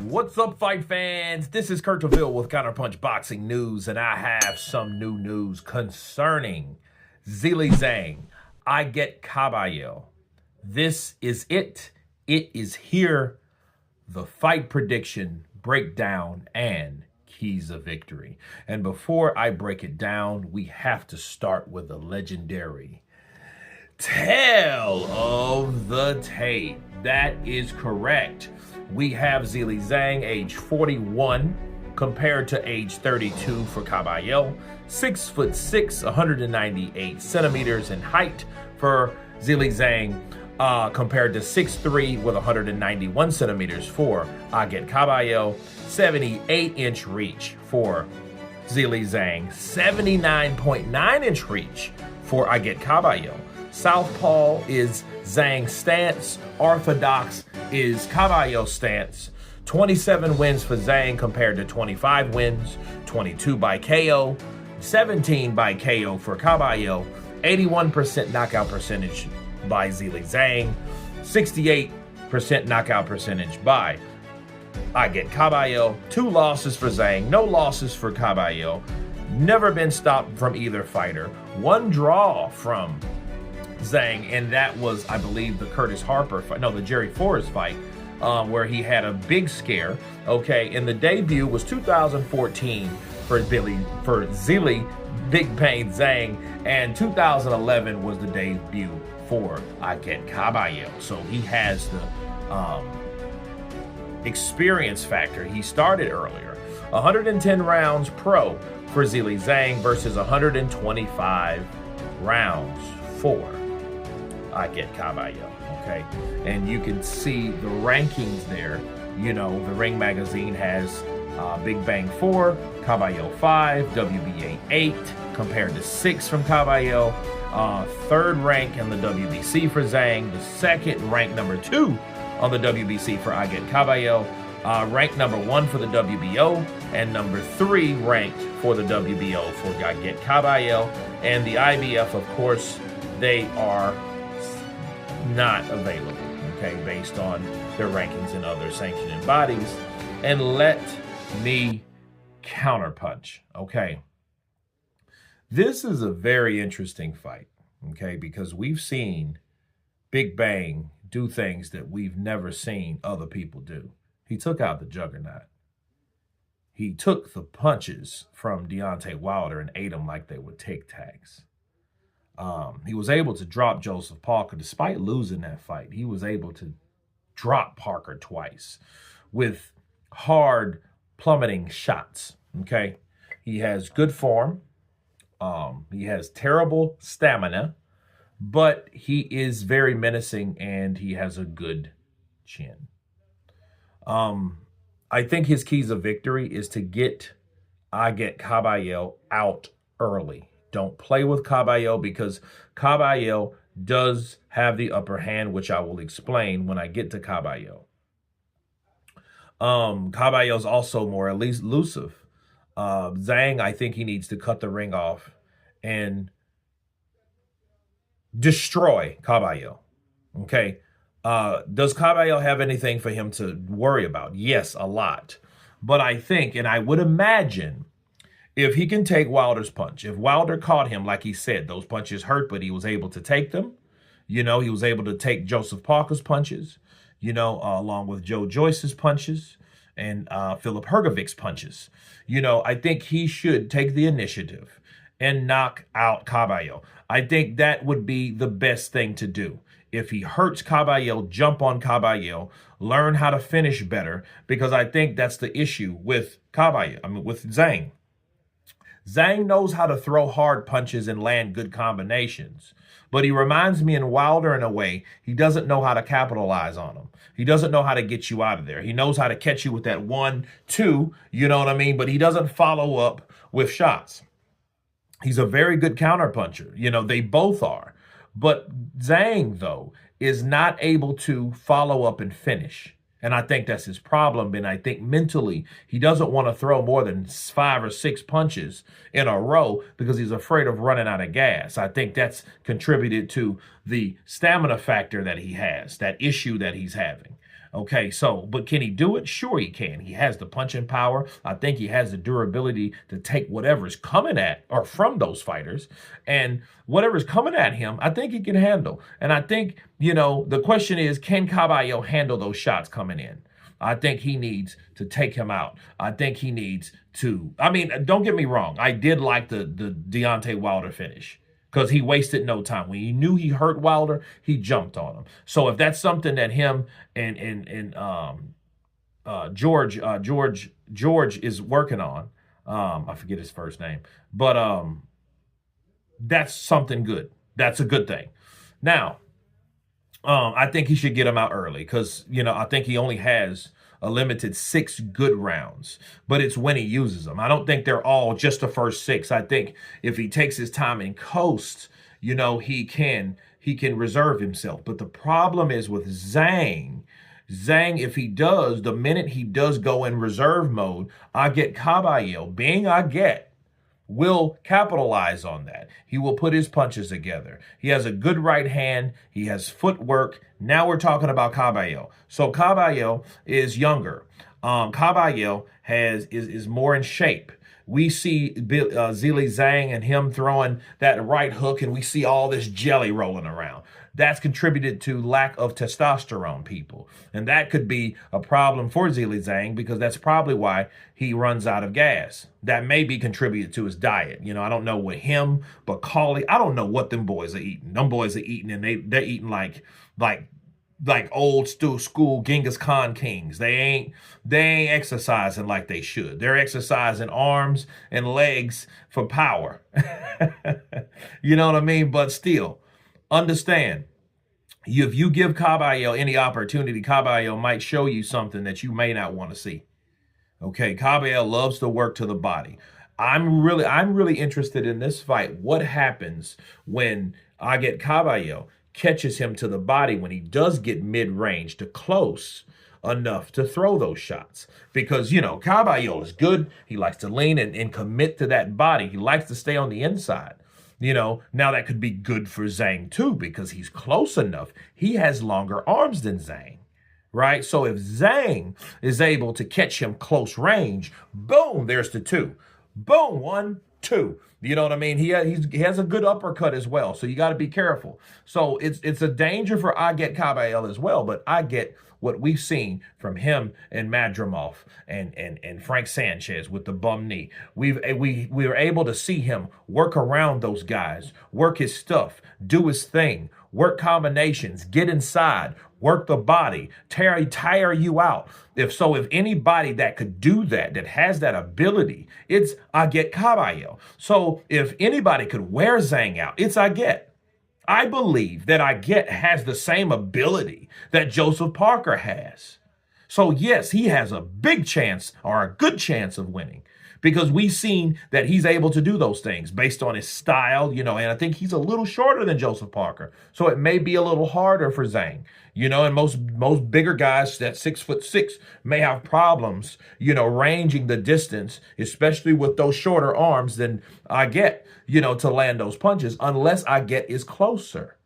What's up, fight fans? This is Kabayel with Counterpunched Boxing News, and I have some new news concerning Zeilei Zhang. Agit Kabayel. This is it. It is here. The fight prediction, breakdown, and keys of victory. And before I break it down, we have to start with a legendary tale of the tape. That is correct. We have Zeilei Zhang, age 41, compared to age 32 for Kabayel. 6'6", 198 centimeters in height for Zeilei Zhang, compared to 6'3" with 191 centimeters for Agit Kabayel. 78-inch reach for Zeilei Zhang. 79.9-inch reach for Agit Kabayel. Southpaw is Zhang's stance. Orthodox is Kabayel's stance. 27 wins for Zhang compared to 25 wins. 22 by KO. 17 by KO for Kabayel. 81% knockout percentage by Zeilei Zhang. 68% knockout percentage by Agit Kabayel. 2 losses for Zhang. No losses for Kabayel. Never been stopped from either fighter. 1 draw from Zhang, and that was, I believe, the Curtis Harper fight, no, the Jerry Forrest fight, where he had a big scare. Okay, and the debut was 2014 for Zeilei Big Pain Zhang, and 2011 was the debut for Agit Kabayel. So he has the experience factor. He started earlier. 110 rounds pro for Zeilei Zhang versus 125 rounds for Agit Kabayel, okay? And you can see the rankings there. You know, the Ring Magazine has Big Bang 4, Kabayel 5, WBA 8, compared to 6 from Kabayel. 3rd rank in the WBC for Zhang. The 2nd rank, number 2 on the WBC for Agit Kabayel. Ranked number 1 for the WBO, and number 3 ranked for the WBO for Agit Kabayel. And the IBF, of course, they are not available, okay, based on their rankings and other sanctioning bodies. And let me counterpunch, okay? This is a very interesting fight, okay, because we've seen Big Bang do things that we've never seen other people do. He took out the Juggernaut. He took the punches from Deontay Wilder and ate them like they were Tic Tacs. He was able to drop Joseph Parker. Despite losing that fight, he was able to drop Parker twice with hard plummeting shots, okay? He has good form. He has terrible stamina, but he is very menacing and he has a good chin. I think his keys of victory is to get Agit Kabayel out early. Don't play with Kabayel because Kabayel does have the upper hand, which I will explain when I get to Kabayel. Kabayel is also more elusive. Zhang, I think he needs to cut the ring off and destroy Kabayel. Okay. Does Kabayel have anything for him to worry about? Yes, a lot. But I think, and I would imagine, if he can take Wilder's punch, if Wilder caught him, like he said, those punches hurt, but he was able to take them. You know, he was able to take Joseph Parker's punches, you know, along with Joe Joyce's punches and Philip Hrgovic's punches. You know, I think he should take the initiative and knock out Kabayel. I think that would be the best thing to do. If he hurts Kabayel, jump on Kabayel, learn how to finish better, because I think that's the issue with with Zhang. Zhang knows how to throw hard punches and land good combinations, but he reminds me in Wilder in a way. He doesn't know how to capitalize on them. He doesn't know how to get you out of there. He knows how to catch you with that 1-2, you know what I mean? But he doesn't follow up with shots. He's a very good counterpuncher. You know, they both are. But Zhang, though, is not able to follow up and finish. And I think that's his problem. And I think mentally, he doesn't want to throw more than 5 or 6 punches in a row because he's afraid of running out of gas. I think that's contributed to the stamina factor that he has, that issue that he's having. Okay, so, but can he do it? Sure he can. He has the punching power. I think he has the durability to take whatever's coming at or from those fighters. And whatever's coming at him, I think he can handle. And I think, the question is, can Kabayel handle those shots coming in? I think he needs to take him out. I think he needs to, I mean, don't get me wrong. I did like the Deontay Wilder finish, because he wasted no time. When he knew he hurt Wilder, he jumped on him. So if that's something that him and George is working on, I forget his first name, but that's something good. That's a good thing. Now, I think he should get him out early, because I think he only has a limited 6 good rounds, but it's when he uses them. I don't think they're all just the first 6. I think if he takes his time and coasts, he can reserve himself. But the problem is with Zhang, if he does, the minute he does go in reserve mode, Agit Kabayel, being Agit, will capitalize on that. He will put his punches together. He has a good right hand. He has footwork. Now we're talking about Kabayel. So Kabayel is younger. Kabayel is more in shape. We see Zeilei Zhang and him throwing that right hook, and we see all this jelly rolling around. That's contributed to lack of testosterone, people. And that could be a problem for Zeilei Zhang, because that's probably why he runs out of gas. That may be contributed to his diet. I don't know with him, but Carly, I don't know what them boys are eating. Them boys are eating, and they're eating like old school Genghis Khan kings. They ain't exercising like they should. They're exercising arms and legs for power. You know what I mean? But still, understand, if you give Kabayel any opportunity, Kabayel might show you something that you may not want to see. Okay, Kabayel loves to work to the body. I'm really interested in this fight. What happens when I get Kabayel catches him to the body when he does get mid-range to close enough to throw those shots? Because, Kabayel is good. He likes to lean and commit to that body. He likes to stay on the inside. Now that could be good for Zhang too, because he's close enough. He has longer arms than Zhang, right? So if Zhang is able to catch him close range, boom, there's the 2. Boom, 1, 2. You know what I mean? He has a good uppercut as well, so you got to be careful. So it's a danger for Agit Kabayel as well, but I get what we've seen from him and Madrimov and Frank Sanchez with the bum knee. We were able to see him work around those guys, work his stuff, do his thing, work combinations, get inside, work the body, tire you out. If anybody that could do that has that ability, it's Agit Kabayel. So if anybody could wear Zhang out, it's Agit. I believe that Agit has the same ability that Joseph Parker has. So yes, he has a big chance, or a good chance, of winning, because we've seen that he's able to do those things based on his style, and I think he's a little shorter than Joseph Parker. So it may be a little harder for Zhang, and most bigger guys that 6'6" may have problems, ranging the distance, especially with those shorter arms than Agit, to land those punches, unless Agit is closer.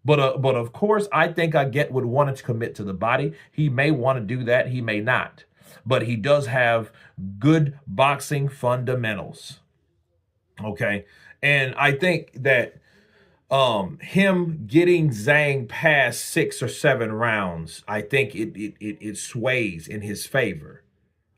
But of course, I think Agit would want to commit to the body. He may want to do that. He may not. But he does have good boxing fundamentals. Okay. And I think that him getting Zhang past 6 or 7 rounds, I think it sways in his favor.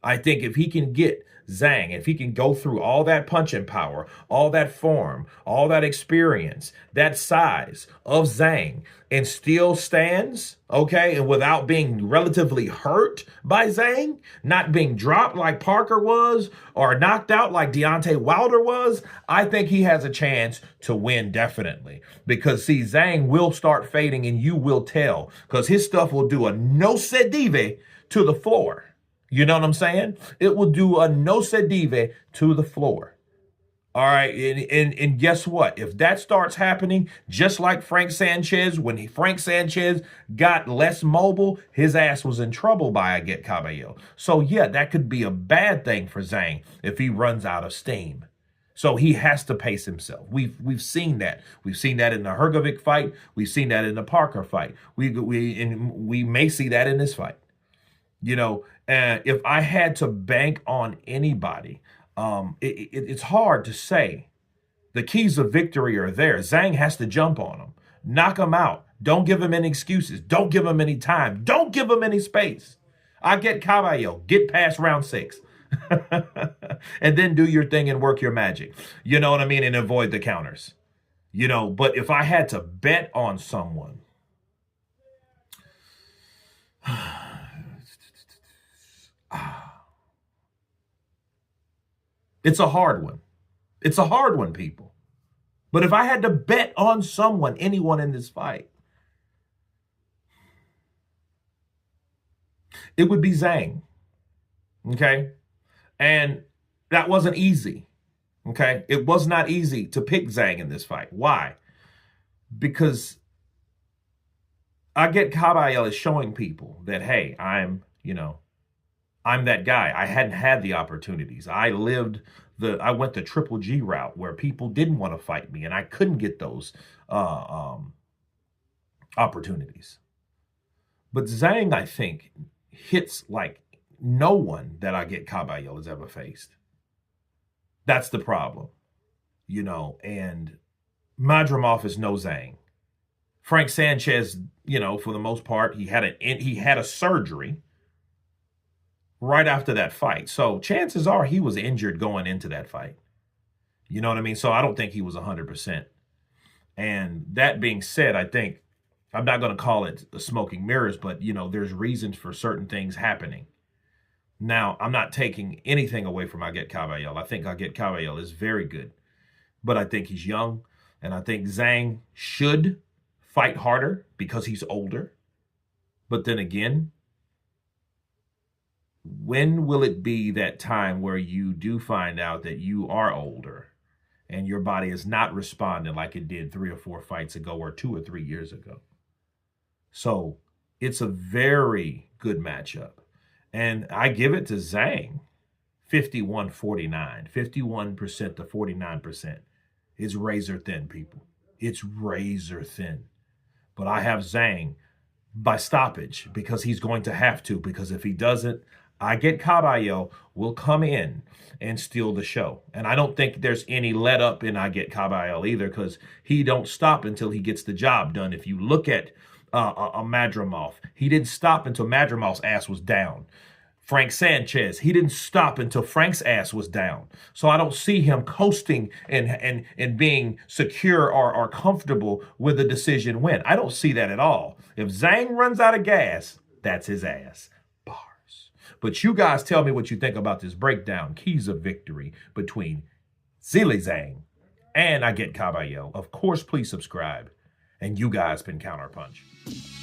I think if he can get Zhang, if he can go through all that punching power, all that form, all that experience, that size of Zhang, and still stands, okay, and without being relatively hurt by Zhang, not being dropped like Parker was, or knocked out like Deontay Wilder was, I think he has a chance to win, definitely. Because, see, Zhang will start fading, and you will tell, because his stuff will do a no se dive to the floor. You know what I'm saying? It will do a no se dive to the floor. All right. And guess what? If that starts happening, just like Frank Sanchez, when Frank Sanchez got less mobile, his ass was in trouble by Agit Kabayel. So, yeah, that could be a bad thing for Zhang if he runs out of steam. So he has to pace himself. We've seen that. We've seen that in the Hrgovic fight. We've seen that in the Parker fight. We may see that in this fight. You know, and if I had to bank on anybody, it's hard to say. The keys of victory are there. Zhang has to jump on him, knock him out. Don't give him any excuses. Don't give him any time. Don't give him any space. I get Kabayel. Get past round 6. And then do your thing and work your magic. You know what I mean? And avoid the counters. You know, but if I had to bet on someone, it's a hard one. It's a hard one, people. But if I had to bet on someone, anyone in this fight, it would be Zhang. Okay? And that wasn't easy. Okay? It was not easy to pick Zhang in this fight. Why? Because I get Kabayel is showing people that, hey, I'm that guy. I hadn't had the opportunities. I went the triple G route where people didn't want to fight me and I couldn't get those opportunities. But Zhang, I think, hits like no one that I get Kabayel has ever faced. That's the problem, and Madrimov is no Zhang. Frank Sanchez, for the most part, he had a surgery right after that fight. So chances are he was injured going into that fight. You know what I mean? So I don't think he was 100%. And that being said, I think I'm not going to call it the smoking mirrors, but, there's reasons for certain things happening. Now, I'm not taking anything away from Agit Kabayel. I think Agit Kabayel is very good, but I think he's young, and I think Zhang should fight harder because he's older. But then again, when will it be that time where you do find out that you are older and your body is not responding like it did 3 or 4 fights ago or 2 or 3 years ago? So it's a very good matchup. And I give it to Zhang, 51-49, 51% to 49%. It's razor thin, people. It's razor thin. But I have Zhang by stoppage because he's going to have to, because if he doesn't, I get Kabayel will come in and steal the show. And I don't think there's any let up in I get Kabayel either, because he don't stop until he gets the job done. If you look at Madrimov, he didn't stop until Madrimov's ass was down. Frank Sanchez, he didn't stop until Frank's ass was down. So I don't see him coasting and being secure or comfortable with a decision win. I don't see that at all. If Zhang runs out of gas, that's his ass. Bars. But you guys tell me what you think about this breakdown, keys of victory between Zeilei and I get Kabayel. Of course, please subscribe. And you guys been Counterpunch.